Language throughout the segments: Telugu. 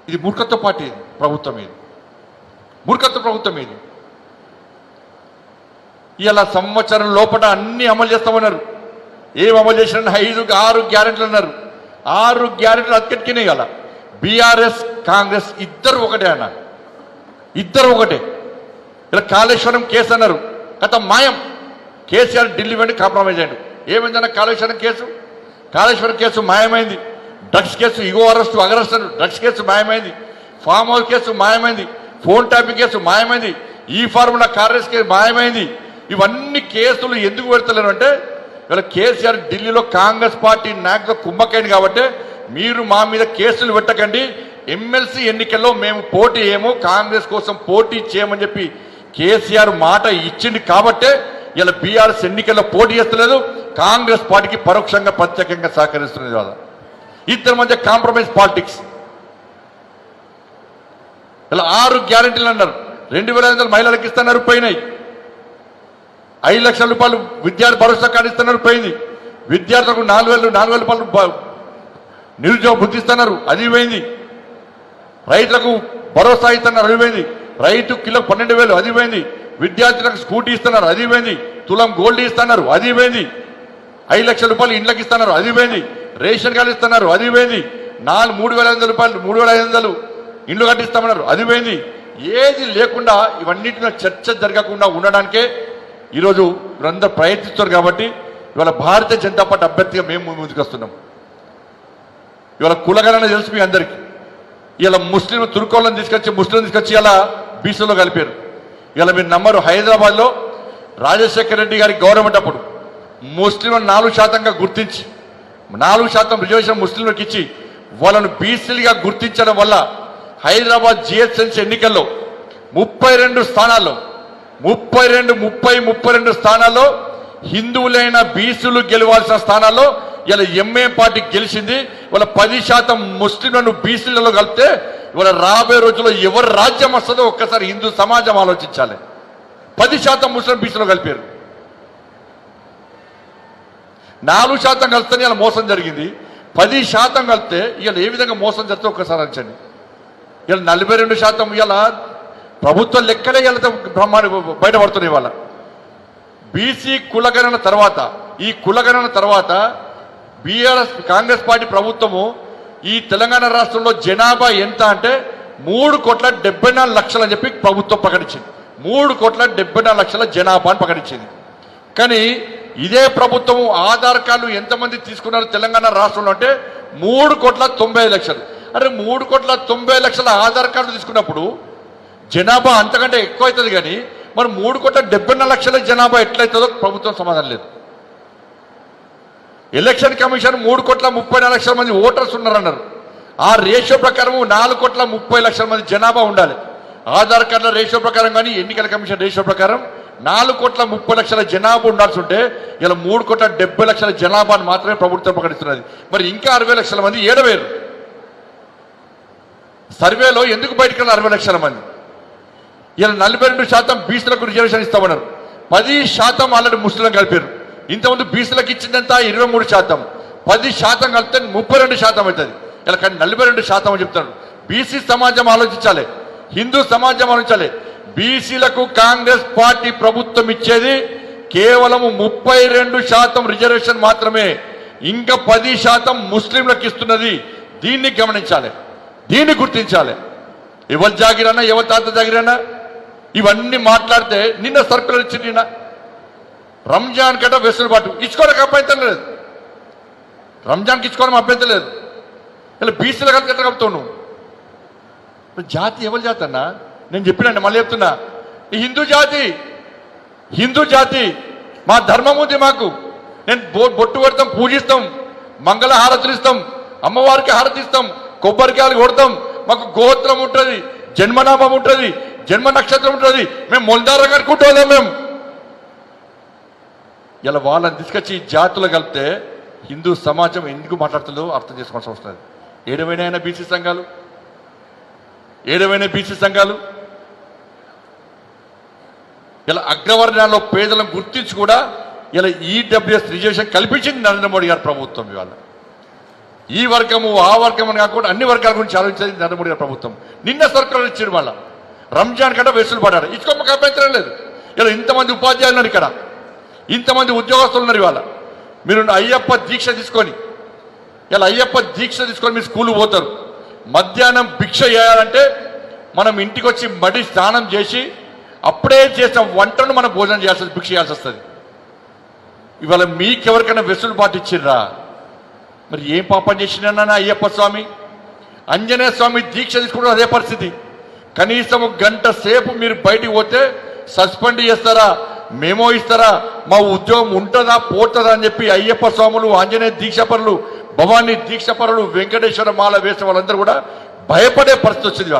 ఇది మూర్ఖత్వ పార్టీ ప్రభుత్వం, ఇది మూర్ఖత్వ ప్రభుత్వం. ఇది ఇలా సంవత్సరం లోపల అన్ని అమలు చేస్తామన్నారు. ఏం అమలు చేసినా 6 గ్యారెంటీలు అన్నారు. 6 గ్యారెంటీలు అతికెట్కినాయి. అలా బీఆర్ఎస్ కాంగ్రెస్ ఇద్దరు ఒకటే అన్న, ఇద్దరు ఒకటే. ఇలా కాళేశ్వరం కేసు అన్నారు, గత మాయం. కేసీఆర్ ఢిల్లీ వెండి కాంప్రమైజ్ అయ్యాడు. ఏమైందన్న కాళేశ్వరం కేసు మాయమైంది. డ్రగ్స్ కేసు ఇగో అరెస్టు అగరెస్ట్ డ్రగ్స్ కేసు మాయమైంది. ఫామ్ హౌస్ కేసు మాయమైంది. ఫోన్ ట్యాపింగ్ కేసు మాయమైంది. ఈ ఫార్ములా కాంగ్రెస్ కేసు మాయమైంది. ఇవన్నీ కేసులు ఎందుకు పెడతలేరు అంటే ఇవాళ కేసీఆర్ ఢిల్లీలో కాంగ్రెస్ పార్టీ నాయకులు కుమ్మకైంది కాబట్టి మీరు మా మీద కేసులు పెట్టకండి, ఎమ్మెల్సీ ఎన్నికల్లో మేము పోటీ ఏమో కాంగ్రెస్ కోసం పోటీ చేయమని చెప్పి కేసీఆర్ మాట ఇచ్చింది కాబట్టే ఇలా బీఆర్ఎస్ ఎన్నికల్లో పోటీ చేస్తలేదు, కాంగ్రెస్ పార్టీకి పరోక్షంగా ప్రత్యేకంగా సహకరిస్తున్నది. వాళ్ళ ఇద్దరి మధ్య కాంప్రమైజ్ పాలిటిక్స్. ఇలా 6 గ్యారెంటీలు అన్నారు. 2500 మహిళలకు ఇస్తున్నారు, పోయినాయి. 5 లక్షల రూపాయలు విద్యార్థి భరోసా కార్డు ఇస్తున్నారు, పోయింది. విద్యార్థులకు 4,000 రూపాయలు నిరుద్యోగ వృత్తి ఇస్తున్నారు, అది పోయింది. రైతులకు భరోసా ఇస్తున్నారు, అది పోయింది. రైతు కిలో 12,000, అది పోయింది. విద్యార్థులకు స్కూటీ ఇస్తున్నారు, అది పోయింది. తులం గోల్డ్ ఇస్తున్నారు, అది పోయింది. 5 లక్షల రూపాయలు ఇండ్లకి ఇస్తున్నారు, అది పోయింది. రేషన్ కార్డు ఇస్తున్నారు, అది పోయింది. 3,500 రూపాయలు 3,500 ఇండ్లు కట్టిస్తామన్నారు, అది పోయింది. ఏది లేకుండా ఇవన్నిటి మీద చర్చ జరగకుండా ఉండడానికే ఈరోజు వీరందరూ ప్రయత్నిస్తారు. కాబట్టి ఇవాళ భారతీయ జనతా పార్టీ అభ్యర్థిగా మేము ముందుకు వస్తున్నాం. ఇవాళ కులగణన తెలుసు మీ అందరికీ. ఇలా ముస్లిం తుర్కోళ్ళని తీసుకొచ్చి ఇలా బీసీలో కలిపారు. ఇలా మీరు నమ్మరు, హైదరాబాద్లో రాజశేఖర రెడ్డి గారి గవర్నమెంట్ అప్పుడు ముస్లింలను 4% గుర్తించి 4% రిజర్వేషన్ ముస్లింలకు ఇచ్చి వాళ్ళను బీసీలుగా గుర్తించడం వల్ల హైదరాబాద్ జిహెచ్ఎంసీ ఎన్నికల్లో 32 స్థానాల్లో 32 స్థానాల్లో హిందువులైన బీసీలు గెలవాల్సిన స్థానాల్లో ఇలా ఎంఏ పార్టీ గెలిచింది. వాళ్ళ 10% ముస్లింలను బీసీలలో కలిపితే ఇవాళ రాబోయే రోజుల్లో ఎవరు రాజ్యం వస్తుందో ఒక్కసారి హిందూ సమాజం ఆలోచించాలి. 10% ముస్లిం బీసీలో కలిపారు. 4% కలిస్తేనే ఇలా మోసం జరిగింది. 10% కలిపితే ఇలా ఏ విధంగా మోసం జరిగితే ఒక్కసారి అంచండి. ఇలా 42% ఇలా ప్రభుత్వ లెక్కలే ఇలా బ్రహ్మాండ బయటపడుతున్నాయి. వాళ్ళ బీసీ కులగణన తర్వాత ఈ కులగణన తర్వాత బీఆర్ఎస్ కాంగ్రెస్ పార్టీ ప్రభుత్వము ఈ తెలంగాణ రాష్ట్రంలో జనాభా ఎంత అంటే 3,74,00,000 అని చెప్పి ప్రభుత్వం ప్రకటించింది. 3,74,00,000 జనాభా అని ప్రకటించింది. కానీ ఇదే ప్రభుత్వము ఆధార్ కార్డులు ఎంతమంది తీసుకున్నారు తెలంగాణ రాష్ట్రంలో అంటే 3,95,00,000. అరే 3,90,00,000 ఆధార్ కార్డులు తీసుకున్నప్పుడు జనాభా అంతకంటే ఎక్కువ అవుతుంది. కానీ మరి 3,74,00,000 జనాభా ఎట్లయితుందో ప్రభుత్వం సమాధానం లేదు. ఎలక్షన్ కమిషన్ 3,34,00,000 మంది ఓటర్స్ ఉన్నారన్నారు. ఆ రేషియో ప్రకారం 4,30,00,000 మంది జనాభా ఉండాలి. ఆధార్ కార్డుల రేషియో ప్రకారం కానీ ఎన్నికల కమిషన్ రేషియో ప్రకారం 4,30,00,000 జనాభా ఉండాల్సి ఉంటే ఇలా 3,70,00,000 జనాభాను మాత్రమే ప్రభుత్వం ప్రకటిస్తున్నది. మరి ఇంకా 60,00,000 మంది ఏడవేరు. సర్వేలో ఎందుకు బయటకు 60,00,000 మంది? ఇలా 42% బీసీలకు రిజర్వేషన్ ఇస్తామన్నారు. 10% ఆల్రెడీ ముస్లింలు కలిపారు. ఇంతకుముందు బీసీలకు ఇచ్చిందంతా 23%, 10% కలిపితే 32% అవుతుంది. ఇలా కానీ 42% అని చెప్తారు. బీసీ సమాజం ఆలోచించాలి, హిందూ సమాజం ఆలోచించాలి. బీసీలకు కాంగ్రెస్ పార్టీ ప్రభుత్వం ఇచ్చేది కేవలం 32% రిజర్వేషన్ మాత్రమే. ఇంకా 10% ముస్లింలకు ఇస్తున్నది. దీన్ని గమనించాలి, దీన్ని గుర్తించాలి. ఎవరు జాగిరన్నా, ఎవరి తాత జాగిరన్నా ఇవన్నీ మాట్లాడితే నిన్న సర్కులర్ ఇచ్చింది. నిన్న రంజాన్ కంటే వెసులుబాటు ఇచ్చుకోవడానికి అభ్యంతరం లేదు. రంజాన్కి ఇచ్చుకోవడం అభ్యంతరం లేదు. ఇలా బీసీల కలిసి ఎట్లా కలుపుతావు నువ్వు? జాతి ఎవరి జాతి అన్నా? నేను చెప్పినండి, మళ్ళీ చెప్తున్నా. ఈ హిందూ జాతి మా ధర్మం ఉంది. మాకు నేను బొట్టు పెడతాం, పూజిస్తాం, మంగళ హారతులు ఇస్తాం, అమ్మవారికి హారతి ఇస్తాం, కొబ్బరికాయలు కొడతాం. మాకు గోత్రం ఉంటుంది, జన్మనామం ఉంటుంది, జన్మ నక్షత్రం ఉంటుంది. మేము మొల్దారంగా అనుకుంటాం. మేము ఇలా వాళ్ళని తీసుకొచ్చి జాతులు కలిపితే హిందూ సమాజం ఎందుకు మాట్లాడుతుందో అర్థం చేసుకోవాల్సి వస్తుంది. ఏడవైనా బీసీ సంఘాలు ఇలా అగ్రవర్ణాల్లో పేదలను గుర్తించి కూడా ఇలా ఈడబ్ల్యూఎస్ రిజర్వేషన్ కల్పించింది నరేంద్ర మోడీ గారి ప్రభుత్వం. ఇవాళ ఈ వర్గము ఆ వర్గం అని కాకుండా అన్ని వర్గాల గురించి ఆలోచించేది నరేంద్ర మోడీ గారి ప్రభుత్వం. నిన్న సర్కులర్ ఇచ్చారు, మళ్ళా రంజాన్ కంటే వెసులు పడ్డాడు, ఇచ్చుకోమకు అభ్యంతరం లేదు. ఇలా ఇంతమంది ఉపాధ్యాయులు ఉన్నారు, ఇక్కడ ఇంతమంది ఉద్యోగస్తులు ఉన్నారు. ఇవాళ మీరు అయ్యప్ప దీక్ష తీసుకొని మీరు స్కూల్ పోతారు. మధ్యాహ్నం భిక్ష చేయాలంటే మనం ఇంటికి వచ్చి మడి స్నానం చేసి అప్పుడే చేసిన వంటను మనం భోజనం చేయాల్సి భిక్ష చేయాల్సి వస్తుంది. ఇవాళ మీకెవరికైనా వెసులుబాటు ఇచ్చిర్రా? మరి ఏం పాపం చేసినా అయ్యప్ప స్వామి, ఆంజనేయ స్వామి దీక్ష తీసుకుంటే అదే పరిస్థితి. కనీసం గంట సేపు మీరు బయటికి పోతే సస్పెండ్ చేస్తారా, మేమో ఇస్తారా, మా ఉద్యోగం ఉంటుందా పోతుందా అని చెప్పి అయ్యప్ప స్వాములు, ఆంజనేయ దీక్షపరులు, భవానీ దీక్షపరులు, వెంకటేశ్వర మాల వేసే వాళ్ళందరూ కూడా భయపడే పరిస్థితి వచ్చింది.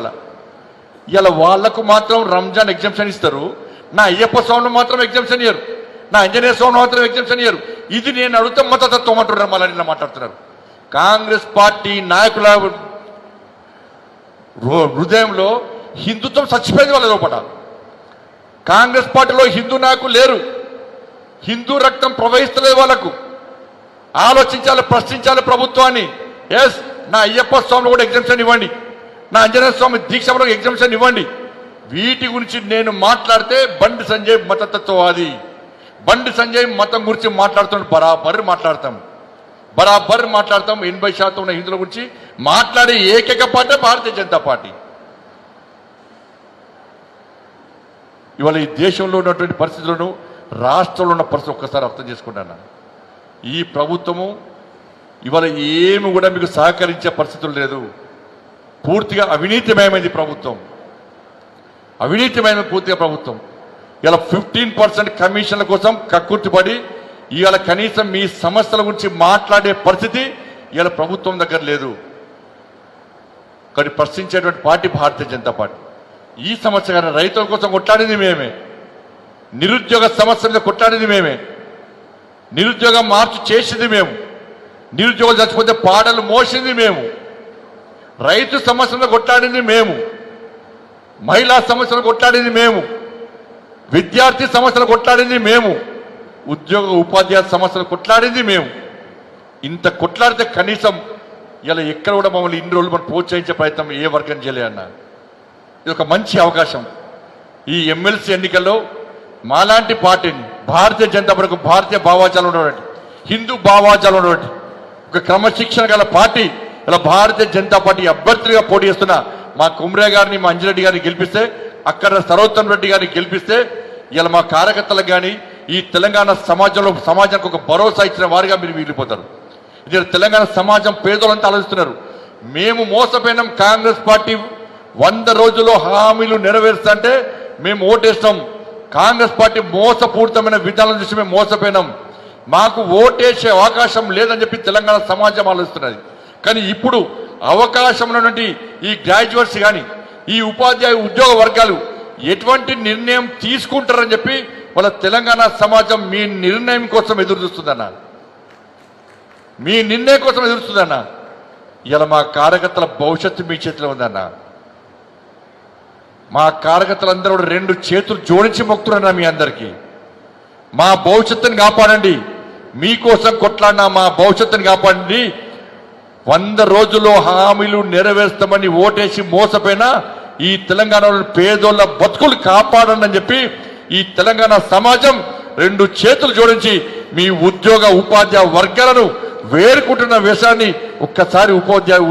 ఇలా వాళ్లకు మాత్రం రంజాన్ ఎగ్జామ్షన్ ఇస్తారు, నా అయ్యప్ప స్వామిని మాత్రం ఎగ్జామ్షన్ ఇయ్యరు, నా ఆంజనేయ స్వామిని మాత్రం ఎగ్జామ్షన్ ఇయ్యరు. ఇది నేను అడుగుతా మతతత్వం అంటున్నారు, మళ్ళీ నిన్న మాట్లాడుతున్నారు. కాంగ్రెస్ పార్టీ నాయకుల హృదయంలో హిందుత్వం చచ్చిపోయింది వాళ్ళ లోపల. కాంగ్రెస్ పార్టీలో హిందూ నాయకులు లేరు, హిందూ రక్తం ప్రవహిస్తలేదు. వాళ్ళకు ఆలోచించాలి, ప్రశ్నించాలి ప్రభుత్వాన్ని. ఎస్, నా అయ్యప్ప స్వామిని కూడా ఎగ్జామ్షన్ ఇవ్వండి, నా ఆంజనేయ స్వామి దీక్ష ఎగ్జామ్షన్ ఇవ్వండి. వీటి గురించి నేను మాట్లాడితే బండి సంజయ్ మతతత్వవాది, బండి సంజయ్ మతం గురించి మాట్లాడుతున్న బరాబర్ మాట్లాడతాం. 80% ఉన్న హిందువుల గురించి మాట్లాడే ఏకైక పార్టీ భారతీయ జనతా పార్టీ. ఇవాళ ఈ దేశంలో ఉన్నటువంటి పరిస్థితులను, రాష్ట్రంలో ఉన్న పరిస్థితి ఒక్కసారి అర్థం చేసుకుంటాను. ఈ ప్రభుత్వము ఇవాళ ఏమి కూడా మీకు సహకరించే పరిస్థితులు లేదు. పూర్తిగా అవినీతిమయమైంది ప్రభుత్వం, అవినీతిమయమైన పూర్తిగా ప్రభుత్వం. ఇలా 15% కమిషన్ల కోసం కక్కుర్తిపడి ఇవాళ కనీసం మీ సమస్యల గురించి మాట్లాడే పరిస్థితి ఇవాళ ప్రభుత్వం దగ్గర లేదు. కానీ ప్రశ్నించేటువంటి పార్టీ భారతీయ జనతా పార్టీ. ఈ సమస్య కానీ రైతుల కోసం కొట్లాడింది మేమే, నిరుద్యోగ సమస్య మీద కొట్లాడింది మేమే, నిరుద్యోగం మార్పు చేసింది మేము, నిరుద్యోగులు చచ్చిపోతే పాటలు మోసింది మేము, రైతు సమస్యలను కొట్లాడింది మేము, మహిళా సమస్యలు కొట్లాడింది మేము, విద్యార్థి సమస్యలు కొట్లాడింది మేము, ఉద్యోగ ఉపాధ్యాయ సమస్యలు కొట్లాడింది మేము. ఇంత కొట్లాడితే కనీసం ఇలా ఎక్కడ కూడా మమ్మల్ని ఇన్ని రోజులు మనం ప్రోత్సహించే ప్రయత్నం ఏ వర్గం చేయలే అన్న. ఇది ఒక మంచి అవకాశం. ఈ ఎమ్మెల్సీ ఎన్నికల్లో మాలాంటి పార్టీని, భారతీయ జనతా పార్టీ భారతీయ భావాజాలు ఉన్నటువంటి, హిందూ భావాజాలు ఉన్నటువంటి ఒక క్రమశిక్షణ గల పార్టీ ఇలా భారతీయ జనతా పార్టీ అభ్యర్థులుగా పోటీ చేస్తున్న మా కుమ్రే గారిని, మా అంజిరెడ్డి గారిని గెలిపిస్తే, అక్కడ సరోత్తమ్ రెడ్డి గారిని గెలిపిస్తే ఇలా మా కార్యకర్తలకు కానీ ఈ తెలంగాణ సమాజానికి ఒక భరోసా ఇచ్చిన వారిగా మీరు మిగిలిపోతారు. ఇది తెలంగాణ సమాజం పేదలంతా ఆలోచిస్తున్నారు. మేము మోసపోయినాం, కాంగ్రెస్ పార్టీ 100 రోజుల్లో హామీలు నెరవేరుస్తుంటే మేము ఓటేస్తాం. కాంగ్రెస్ పార్టీ మోసపూరితమైన విధానం చూసి మేము మోసపోయినాం, మాకు ఓటేసే అవకాశం లేదని చెప్పి తెలంగాణ సమాజం ఆలోచిస్తున్నది. కానీ ఇప్పుడు అవకాశం ఉన్నటువంటి ఈ గ్రాడ్యుయేట్స్ కానీ ఈ ఉపాధ్యాయ ఉద్యోగ వర్గాలు ఎటువంటి నిర్ణయం తీసుకుంటారని చెప్పి వాళ్ళ తెలంగాణ సమాజం మీ నిర్ణయం కోసం ఎదురు చూస్తుందన్న, మీ నిర్ణయం కోసం ఎదురు చూస్తుందన్న. ఇలా మా కార్యకర్తల భవిష్యత్తు మీ చేతిలో ఉందన్న. మా కార్యకర్తలందరూ 2 చేతులు జోడించి మొక్కుతున్నా మీ అందరికీ, మా భవిష్యత్తుని కాపాడండి, మీకోసం కొట్లాడినా మా భవిష్యత్తుని కాపాడండి. 100 రోజుల్లో హామీలు నెరవేరుస్తామని ఓటేసి మోసపోయినా ఈ తెలంగాణలో పేదోళ్ళ బతుకులు కాపాడండి అని చెప్పి ఈ తెలంగాణ సమాజం 2 చేతులు జోడించి మీ ఉద్యోగ ఉపాధ్యాయ వర్గాలను వేరుకుంటున్న విషయాన్ని ఒక్కసారి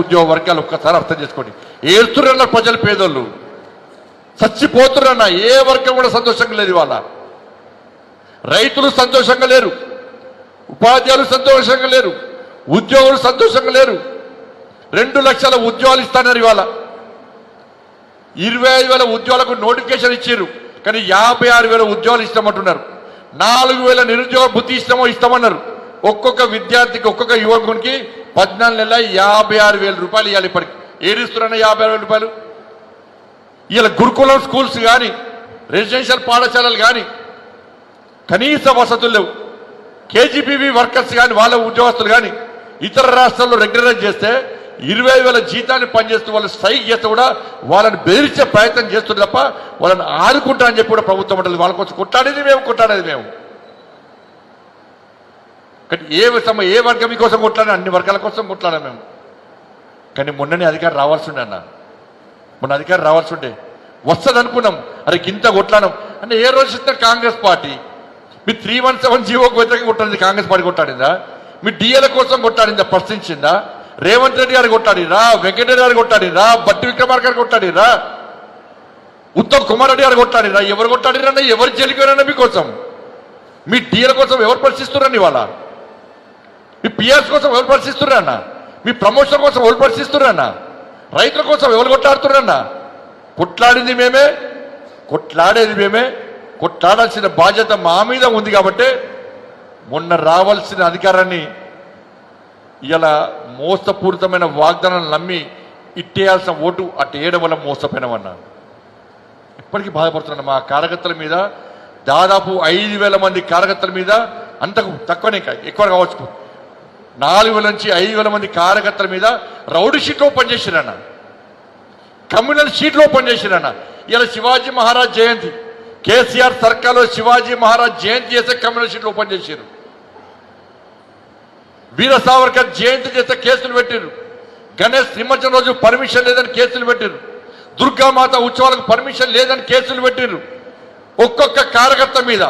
ఉద్యోగ వర్గాలు ఒక్కసారి అర్థం చేసుకోండి. ఏడుతున్న ప్రజలు, పేదోళ్ళు చచ్చిపోతున్న ఏ వర్గం కూడా సంతోషంగా లేదు. ఇవాళ రైతులు సంతోషంగా లేరు, ఉపాధ్యాయులు సంతోషంగా లేరు, ఉద్యోగులు సంతోషంగా లేరు. 2 లక్షల ఉద్యోగాలు ఇస్తున్నారు. ఇవాళ 25,000 ఉద్యోగాలకు నోటిఫికేషన్ ఇచ్చారు, కానీ 56,000 ఉద్యోగాలు ఇస్తామంటున్నారు. 4,000 నిరుద్యోగ భృతి ఇస్తామన్నారు. ఒక్కొక్క విద్యార్థికి, ఒక్కొక్క యువకునికి 14 నెలల 56,000 రూపాయలు ఇవ్వాలి. ఇప్పటికి ఏడిస్తున్నా 56,000 రూపాయలు. ఇలా గురుకులం స్కూల్స్ కానీ, రెసిడెన్షియల్ పాఠశాలలు కానీ కనీస వసతులు లేవు. కేజీబీవీ వర్కర్స్ కానీ, వాళ్ళ ఉద్యోగస్తులు కానీ ఇతర రాష్ట్రాల్లో రెగ్యులరైజ్ చేస్తే 20,000 జీతాన్ని పనిచేస్తూ వాళ్ళు స్ట్రైక్ చేస్తే కూడా వాళ్ళని బెదిరించే ప్రయత్నం చేస్తుంది తప్ప వాళ్ళని ఆదుకుంటా అని చెప్పి కూడా ప్రభుత్వం ఉంటుంది. వాళ్ళ కోసం కొట్లాడేది మేము. కానీ ఏ వర్గం కోసం కొట్లాడే, అన్ని వర్గాల కోసం కొట్లాడాం మేము. కానీ మొన్ననే అధికారం రావాల్సి ఉండే అన్న, మొన్న అధికారం రావాల్సి ఉండే, వస్తుంది అనుకున్నాం. అరే గింత కొట్లాడం అంటే ఏ రోజు ఇస్తే కాంగ్రెస్ పార్టీ మీ 317 జీవోకు వ్యతిరేకంగా కొట్టాడింది కాంగ్రెస్ పార్టీ కొట్టాడిందా? మీ డిఎల కోసం కొట్టాడిందా? ప్రశ్నించిందా? రేవంత్ రెడ్డి గారు కొట్టాడిరా, వెంకటరెడ్డి గారు కొట్టాడిరా, బట్టి విక్రమార్క గారు కొట్టాడిరా, ఉత్తమ్ కుమార్ రెడ్డి గారు కొట్టాడిరా? ఎవరు కొట్టాడిరన్నా? ఎవరు జైలుకోరన్నా? మీకోసం మీ డిఎల కోసం ఎవరు పరిశీలిస్తున్నారని? ఇవాళ మీ పిఎస్ కోసం ఎవరు పరిశీలిస్తున్నారన్న? మీ ప్రమోషన్ కోసం ఎవరు పరిశీలిస్తున్నారన్న? రైతుల కోసం ఎవరు కొట్లాడుతున్నారన్న? కొట్లాడింది మేమే, కొట్లాడేది మేమే, కొట్లాడాల్సిన బాధ్యత మా మీద ఉంది. కాబట్టి మొన్న రావాల్సిన అధికారాన్ని ఇలా మోసపూరితమైన వాగ్దానాలు నమ్మి ఇట్టేయాల్సిన ఓటు అటు వేయడం వల్ల మోసపోయినామన్నా. ఇప్పటికీ బాధపడుతున్నాను. మా కార్యకర్తల మీద దాదాపు 5,000 మంది కార్యకర్తల మీద, అంతకు తక్కువనే ఎక్కువ కావచ్చు, 4,000 నుంచి 5,000 మంది కార్యకర్తల మీద రౌడీ షీట్లు ఓపెన్ చేసిరన్న, కమ్యూనల్ షీట్లు ఓపెన్ చేసిరన్న. ఇలా శివాజీ మహారాజ్ జయంతి, కేసీఆర్ సర్కార్లో శివాజీ మహారాజ్ జయంతి చేస్తే కమ్యూనల్ షీట్లు ఓపెన్ చేశారు. వీర సావర్కర్ జయంతి చేస్తే కేసులు పెట్టారు. గణేష్ నిమజ్జనం రోజు పర్మిషన్ లేదని కేసులు పెట్టారు. దుర్గామాత ఉత్సవాలకు పర్మిషన్ లేదని కేసులు పెట్టారు. ఒక్కొక్క కార్యకర్త మీద,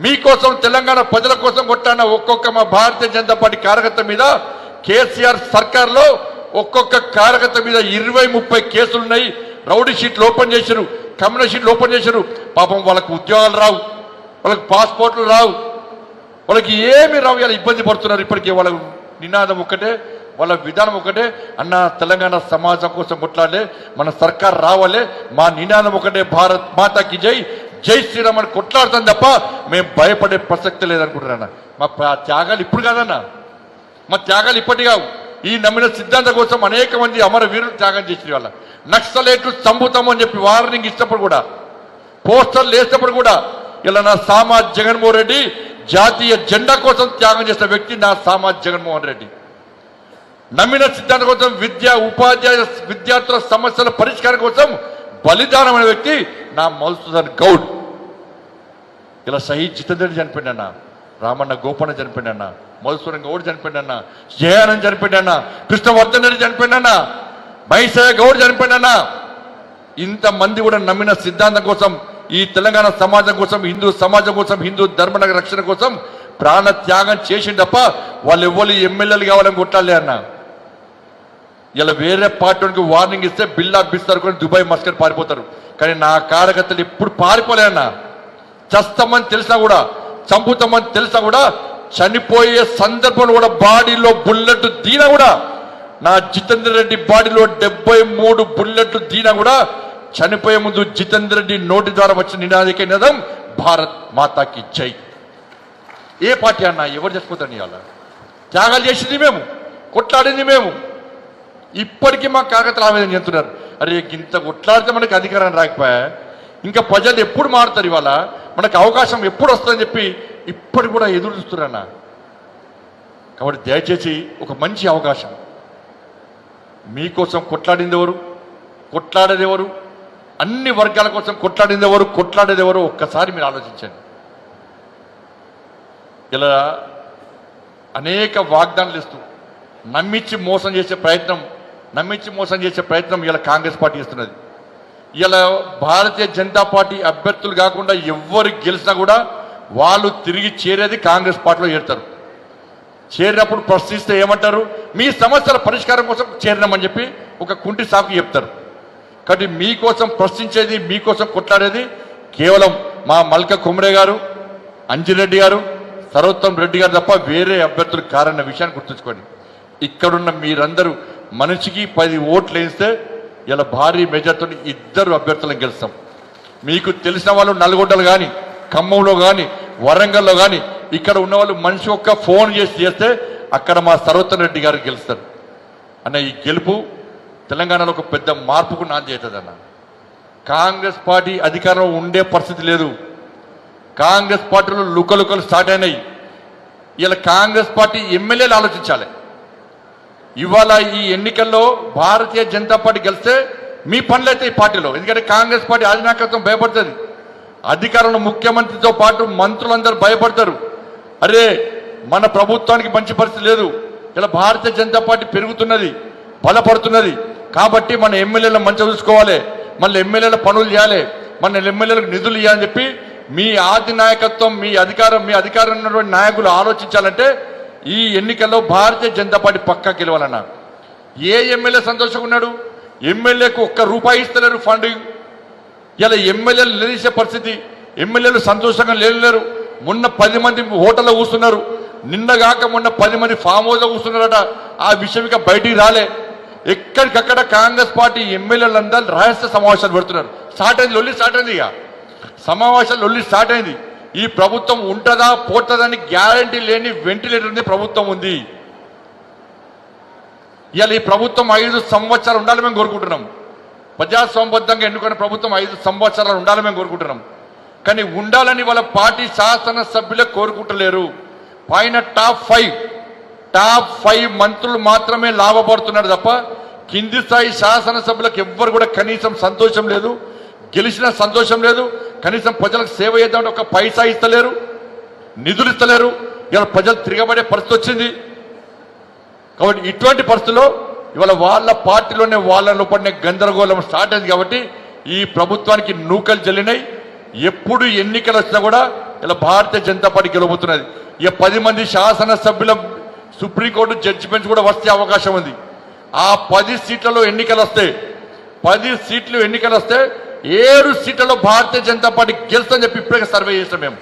మీకోసం తెలంగాణ ప్రజల కోసం కొట్టాన ఒక్కొక్క మా భారతీయ జనతా పార్టీ కార్యకర్త మీద కేసీఆర్ సర్కార్లో ఒక్కొక్క కార్యకర్త మీద 20-30 కేసులున్నాయి. రౌడీ షీట్లు ఓపెన్ చేశారు, కమ్యూనల్ షీట్లు ఓపెన్ చేశారు. పాపం వాళ్ళకు ఉద్యోగాలు రావు, వాళ్ళకి పాస్పోర్ట్లు రావు, వాళ్ళకి ఏమి రావు. ఇలా ఇబ్బంది పడుతున్నారు. ఇప్పటికీ వాళ్ళ నినాదం ఒక్కటే, వాళ్ళ విధానం ఒకటే, అన్న తెలంగాణ సమాజం కోసం కొట్లాడలే, మన సర్కార్ రావాలే, మా నినాదం ఒకటే, భారత్ మాతాకి జై, జై శ్రీరామ్ అని కొట్లాడుతాం తప్ప మేము భయపడే ప్రసక్తి లేదనుకుంటున్నా. మా త్యాగాలు ఇప్పుడు కాదన్నా, మా త్యాగాలు ఇప్పటి కావు. ఈ నమ్మిన సిద్ధాంతం కోసం అనేక మంది అమరవీరులు త్యాగం చేసిన వాళ్ళ. నక్సలైట్లు చంపుతాము అని చెప్పి వార్నింగ్ ఇచ్చినప్పుడు కూడా, పోస్టర్లు వేసినప్పుడు కూడా, ఇలా నా సామాజ్ జగన్మోహన్ రెడ్డి జాతీయ జెండా కోసం త్యాగం చేసిన వ్యక్తి నా సామాజ్ జగన్మోహన్ రెడ్డి. నమ్మిన సిద్ధాంతం కోసం, ఉపాధ్యాయ విద్యార్థుల సమస్యల పరిష్కారం కోసం బలిదానమైన వ్యక్తి నా మధుసూదన్ గౌడ్. ఇలా షహీద్ జితేందర్ రెడ్డి చనిపోయినా, రామన్న గోపన్న చనిపోయినా, మధుసూదన్ గౌడ్ చనిపోయినా, జయానంద్ చనిపోయినా, కృష్ణవర్ధన్ రెడ్డి చనిపోయినా, మహేశయ్య గౌడ్ చనిపోయినా. ఇంతమంది కూడా నమ్మిన సిద్ధాంతం కోసం, ఈ తెలంగాణ సమాజం కోసం, హిందూ సమాజం కోసం, హిందూ ధర్మ రక్షణ కోసం ప్రాణ త్యాగం చేసింది తప్ప వాళ్ళు ఎవరు ఎమ్మెల్యేలు కావాలని కొట్టాలి అన్న. ఇలా వేరే పార్టీకి వార్నింగ్ ఇస్తే బిల్లా బిస్తారు కొని దుబాయ్ మస్కట్ పారిపోతారు. కానీ నా కార్యకర్తలు ఎప్పుడు పారిపోలే అన్న. చస్తామని తెలిసినా కూడా, చంపుతామని తెలిసినా కూడా, చనిపోయే సందర్భంలో కూడా బాడీలో బుల్లెట్ దీనా కూడా, నా జితేందర్ రెడ్డి బాడీలో 73 బుల్లెట్లు దీనా కూడా, చనిపోయే ముందు జితేందర్ రెడ్డి నోటి ద్వారా వచ్చిన నినాదిక నినాదం భారత్ మాతాకి జై. ఏ పార్టీ అన్నా ఎవరు చచ్చిపోతారు? ఇవాళ త్యాగాలు చేసింది మేము, కొట్లాడింది మేము. ఇప్పటికీ మా కార్యకర్తలు ఆవేదన చెందుతున్నారు. అరే ఇంత కొట్లాడితే మనకి అధికారం రాకపోయా, ఇంకా ప్రజలు ఎప్పుడు మారుతారు, ఇవాళ మనకు అవకాశం ఎప్పుడు వస్తుందని చెప్పి ఇప్పటికి కూడా ఎదురు చూస్తున్నారన్న. కాబట్టి దయచేసి ఒక మంచి అవకాశం, మీకోసం కొట్లాడింది ఎవరు, కొట్లాడేది ఎవరు, అన్ని వర్గాల కోసం కొట్లాడింది ఎవరు, కొట్లాడేది ఎవరు, ఒక్కసారి మీరు ఆలోచించండి. ఇలా అనేక వాగ్దానాలు ఇస్తూ నమ్మించి మోసం చేసే ప్రయత్నం ఇలా కాంగ్రెస్ పార్టీ చేస్తున్నది. ఇలా భారతీయ జనతా పార్టీ అభ్యర్థులు కాకుండా ఎవరు గెలిచినా కూడా వాళ్ళు తిరిగి చేరేది కాంగ్రెస్ పార్టీలో చేరుతారు. చేరినప్పుడు ప్రశ్నిస్తే ఏమంటారు, మీ సమస్యల పరిష్కారం కోసం చేరినామని చెప్పి ఒక కుంటి సాకు చెప్తారు. కాబట్టి మీకోసం ప్రశ్నించేది, మీకోసం కొట్లాడేది కేవలం మా మల్క కుమ్రే గారు, అంజిరెడ్డి గారు, సర్వోత్తమ్ రెడ్డి గారు తప్ప వేరే అభ్యర్థులు కారన్న విషయాన్ని గుర్తుంచుకోండి. ఇక్కడున్న మీరందరూ మనిషికి 10 ఓట్లు వేస్తే ఇలా భారీ మెజార్టీతో 2 అభ్యర్థులను గెలుస్తాం. మీకు తెలిసిన వాళ్ళు నల్గొండలు కానీ, ఖమ్మంలో కానీ, వరంగల్లో కానీ, ఇక్కడ ఉన్న వాళ్ళు మనిషి ఒక్క ఫోన్ చేస్తే అక్కడ మా సర్వోత్తమ్ రెడ్డి గారు గెలుస్తారు అన్న. ఈ గెలుపు తెలంగాణలో ఒక పెద్ద మార్పుకు నాంది అవుతుందన్న. కాంగ్రెస్ పార్టీ అధికారంలో ఉండే పరిస్థితి లేదు. కాంగ్రెస్ పార్టీలో లుకలుకలు స్టార్ట్ అయినాయి. ఇలా కాంగ్రెస్ పార్టీ ఎమ్మెల్యేలు ఆలోచించాలి. ఇవాళ ఈ ఎన్నికల్లో భారతీయ జనతా పార్టీ గెలిస్తే మీ పనులైతే ఈ పార్టీలో, ఎందుకంటే కాంగ్రెస్ పార్టీ అధినాయకత్వం భయపడుతుంది. అధికారంలో ముఖ్యమంత్రితో పాటు మంత్రులందరూ భయపడతారు. అరే మన ప్రభుత్వానికి మంచి పరిస్థితి లేదు, ఇలా భారతీయ జనతా పార్టీ పెరుగుతున్నది, బలపడుతున్నది. కాబట్టి మన ఎమ్మెల్యేలను మంచిగా చూసుకోవాలి, మన ఎమ్మెల్యేల పనులు చేయాలి, మన ఎమ్మెల్యేలకు నిధులు ఇవ్వాలని చెప్పి మీ ఆది నాయకత్వం, మీ అధికారం ఉన్నటువంటి నాయకులు ఆలోచించాలంటే ఈ ఎన్నికల్లో భారతీయ జనతా పార్టీ పక్కా గెలవాలన్నా. ఏ ఎమ్మెల్యే సంతోషంగా ఉన్నాడు? ఎమ్మెల్యేకు ₹1 ఇస్తలేరు ఫండింగ్. ఇలా ఎమ్మెల్యేలు నిలదీసే పరిస్థితి, ఎమ్మెల్యేలు సంతోషంగా లేరు. మొన్న 10 మంది హోటల్లో కూర్చున్నారు, నిన్నగాక మొన్న 10 మంది ఫామ్ హౌస్లో కూర్చున్నారట. ఆ విషయం ఇక బయటికి రాలే. ఎక్కడికక్కడ కాంగ్రెస్ పార్టీ ఎమ్మెల్యేలందరూ రహస్య సమావేశాలు పెడుతున్నారు. స్టార్ట్ అయింది, లొల్లి స్టార్ట్ అయింది. ఇక సమావేశాలు లొల్లి స్టార్ట్ అయింది. ఈ ప్రభుత్వం ఉంటుందా పోతుందని గ్యారంటీ లేని వెంటిలేటర్ ప్రభుత్వం ఉంది. ఇవాళ ఈ ప్రభుత్వం 5 సంవత్సరాలు ఉండాలని మేము కోరుకుంటున్నాం. ప్రజాస్వామ్యబద్ధంగా ఎన్నుకున్న ప్రభుత్వం 5 సంవత్సరాలు ఉండాలని మేము కోరుకుంటున్నాం. కానీ ఉండాలని వాళ్ళ పార్టీ శాసనసభ్యులే కోరుకుంటలేరు. పైన టాప్ 5 మంత్రులు మాత్రమే లాభపడుతున్నారు తప్ప కింది స్థాయి శాసనసభ్యులకు ఎవ్వరు కూడా కనీసం సంతోషం లేదు, గెలిచిన సంతోషం లేదు. కనీసం ప్రజలకు సేవ చేద్దామంటే ఒక పైసా ఇస్తలేరు, నిధులు ఇస్తలేరు. ఇవాళ ప్రజలు తిరగబడే పరిస్థితి వచ్చింది. కాబట్టి ఇటువంటి పరిస్థితుల్లో ఇవాళ వాళ్ళ పార్టీలోనే వాళ్ళలో పడిన గందరగోళం స్టార్ట్ అయింది. కాబట్టి ఈ ప్రభుత్వానికి నూకలు జల్లినాయి. ఎప్పుడు ఎన్నికలు వచ్చినా కూడా ఇలా భారతీయ జనతా పార్టీ గెలవబోతున్నది. ఇక 10 మంది శాసనసభ్యుల సుప్రీంకోర్టు జడ్జిమెంట్స్ కూడా వస్తే అవకాశం ఉంది. ఆ 10 సీట్లలో ఎన్నికలు వస్తే 10 సీట్లు ఎన్నికలు వస్తే 7 సీట్లలో భారతీయ జనతా పార్టీ గెలుస్తుందని చెప్పి ఇప్పుడే సర్వే చేస్తాం.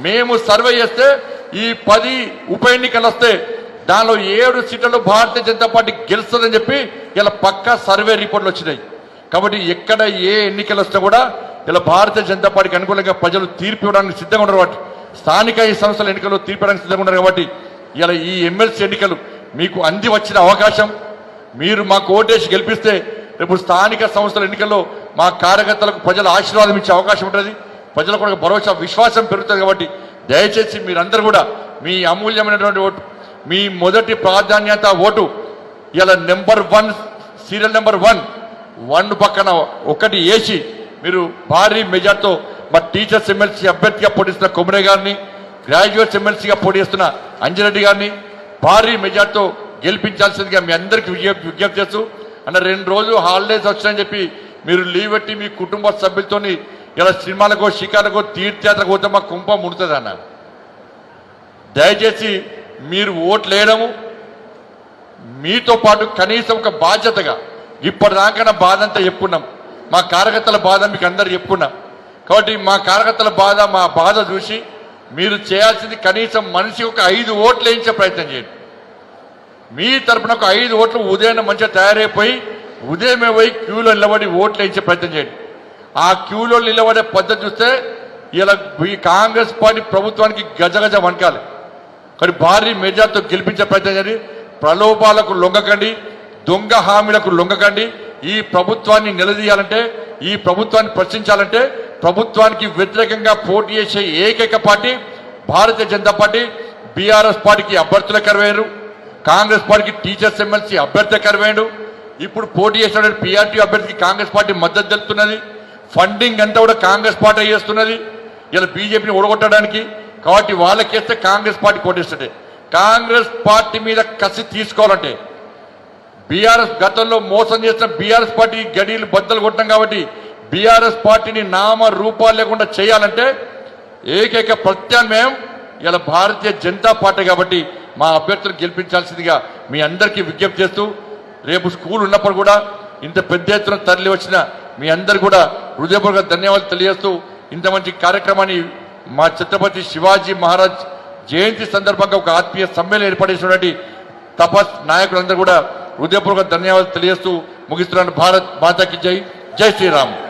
మేము సర్వే చేస్తే ఈ 10 ఉప ఎన్నికలు వస్తే దానిలో 7 సీట్లలో భారతీయ జనతా పార్టీ గెలుస్తుందని చెప్పి ఇలా పక్కా సర్వే రిపోర్ట్లు వచ్చినాయి. కాబట్టి ఎక్కడ ఏ ఎన్నికలు వస్తే కూడా ఇలా భారతీయ జనతా పార్టీకి అనుకూలంగా ప్రజలు తీర్పు ఇవ్వడానికి సిద్ధంగా ఉన్నారు. కాబట్టి స్థానిక ఈ సంస్థల ఎన్నికల్లో తీర్పు ఇవ్వడానికి సిద్ధంగా ఉన్నారు. కాబట్టి ఇలా ఈ ఎమ్మెల్సీ ఎన్నికలు మీకు అంది వచ్చిన అవకాశం. మీరు మాకు ఓటేసి గెలిపిస్తే రేపు స్థానిక సంస్థల ఎన్నికల్లో మా కార్యకర్తలకు ప్రజల ఆశీర్వాదం ఇచ్చే అవకాశం ఉంటుంది. ప్రజలకు ఒక భరోసా, విశ్వాసం పెరుగుతుంది. కాబట్టి దయచేసి మీరందరూ కూడా మీ అమూల్యమైనటువంటి ఓటు, మీ మొదటి ప్రాధాన్యత ఓటు ఇలా నెంబర్ 1 సీరియల్ నెంబర్ 1 పక్కన 1 వేసి మీరు భారీ మెజార్టీతో మా టీచర్స్ ఎమ్మెల్సీ అభ్యర్థిగా పోటీస్తున్న కొమరే గారిని, గ్రాడ్యుయేట్స్ ఎమ్మెల్సీగా పోటీ చేస్తున్న అంజిరెడ్డి గారిని భారీ మెజార్టీతో గెలిపించాల్సిందిగా మీ అందరికీ విజ్ఞప్తి చేస్తూ, అన్న 2 రోజులు హాలిడేస్ వచ్చాయని చెప్పి మీరు లీవ్ పెట్టి మీ కుటుంబ సభ్యులతో ఇలా సినిమాలకో షికార్లకో తీర్థయాత్రకు పోతే మా కుంభం ముడుతుంది అన్న. దయచేసి మీరు ఓట్లు వేయడము మీతో పాటు కనీసం ఒక బాధ్యతగా ఇప్పటిదాకా నా బాధ అంతా చెప్పుకున్నాం. మా కార్యకర్తల బాధ మీకు అందరు చెప్పుకున్నాం. కాబట్టి మా కార్యకర్తల బాధ, మా బాధ చూసి మీరు చేయాల్సింది కనీసం మనిషికి ఒక 5 ఓట్లు వేయించే ప్రయత్నం చేయండి. మీ తరపున ఒక 5 ఓట్లు ఉదయం మంచిగా తయారైపోయి ఉదయమే పోయి క్యూలో నిలబడి ఓట్లు వేయించే ప్రయత్నం చేయండి. ఆ క్యూలో నిలబడే పద్ధతి చూస్తే ఇలా ఈ కాంగ్రెస్ పార్టీ ప్రభుత్వానికి గజగజ వణకాలి. కానీ భారీ మెజార్టీతో గెలిపించే ప్రయత్నం చేయండి. ప్రలోభాలకు లొంగకండి, దొంగ హామీలకు లొంగకండి. ఈ ప్రభుత్వాన్ని నిలదీయాలంటే, ఈ ప్రభుత్వాన్ని ప్రశ్నించాలంటే ప్రభుత్వానికి వ్యతిరేకంగా పోటీ చేసే ఏకైక party Bharatiya Janata party. BRS పార్టీకి అభ్యర్థులు కరువయ్యారు, కాంగ్రెస్ పార్టీకి టీచర్స్ ఎమ్మెల్సీ అభ్యర్థి కరువయ్యాడు. ఇప్పుడు పోటీ చేసిన పీఆర్టీ అభ్యర్థికి కాంగ్రెస్ పార్టీ మద్దతు తెలుపుతున్నది. ఫండింగ్ అంతా కూడా కాంగ్రెస్ పార్టీ చేస్తున్నది ఇలా బీజేపీని ఓడగొట్టడానికి. కాబట్టి వాళ్ళకేస్తే కాంగ్రెస్ పార్టీ కోటేస్తుంటే, కాంగ్రెస్ పార్టీ మీద కసి తీసుకోవాలంటే బీఆర్ఎస్ గతంలో మోసం చేసిన బీఆర్ఎస్ పార్టీ గడీలు బద్దలు కొట్టాం. కాబట్టి బీఆర్ఎస్ పార్టీని నామ రూపాలు లేకుండా చేయాలంటే ఏకైక ప్రత్యామ్నాయం ఇలా భారతీయ జనతా పార్టీ. కాబట్టి మా అభ్యర్థులు గెలిపించాల్సిందిగా మీ అందరికీ విజ్ఞప్తి చేస్తూ, రేపు స్కూల్ ఉన్నప్పుడు కూడా ఇంత పెద్ద ఎత్తున తరలి వచ్చిన మీ అందరు కూడా హృదయపూర్వక ధన్యవాదాలు తెలియజేస్తూ, ఇంత మంచి కార్యక్రమాన్ని మా ఛత్రపతి శివాజీ మహారాజ్ జయంతి సందర్భంగా ఒక ఆత్మీయ సమ్మేళనం ఏర్పడేసినటువంటి తపస్ నాయకులందరూ కూడా హృదయపూర్వక ధన్యవాదాలు తెలియజేస్తూ ముగిస్తున్నాను. భారత్ మాతాకి జై, జై శ్రీరామ్.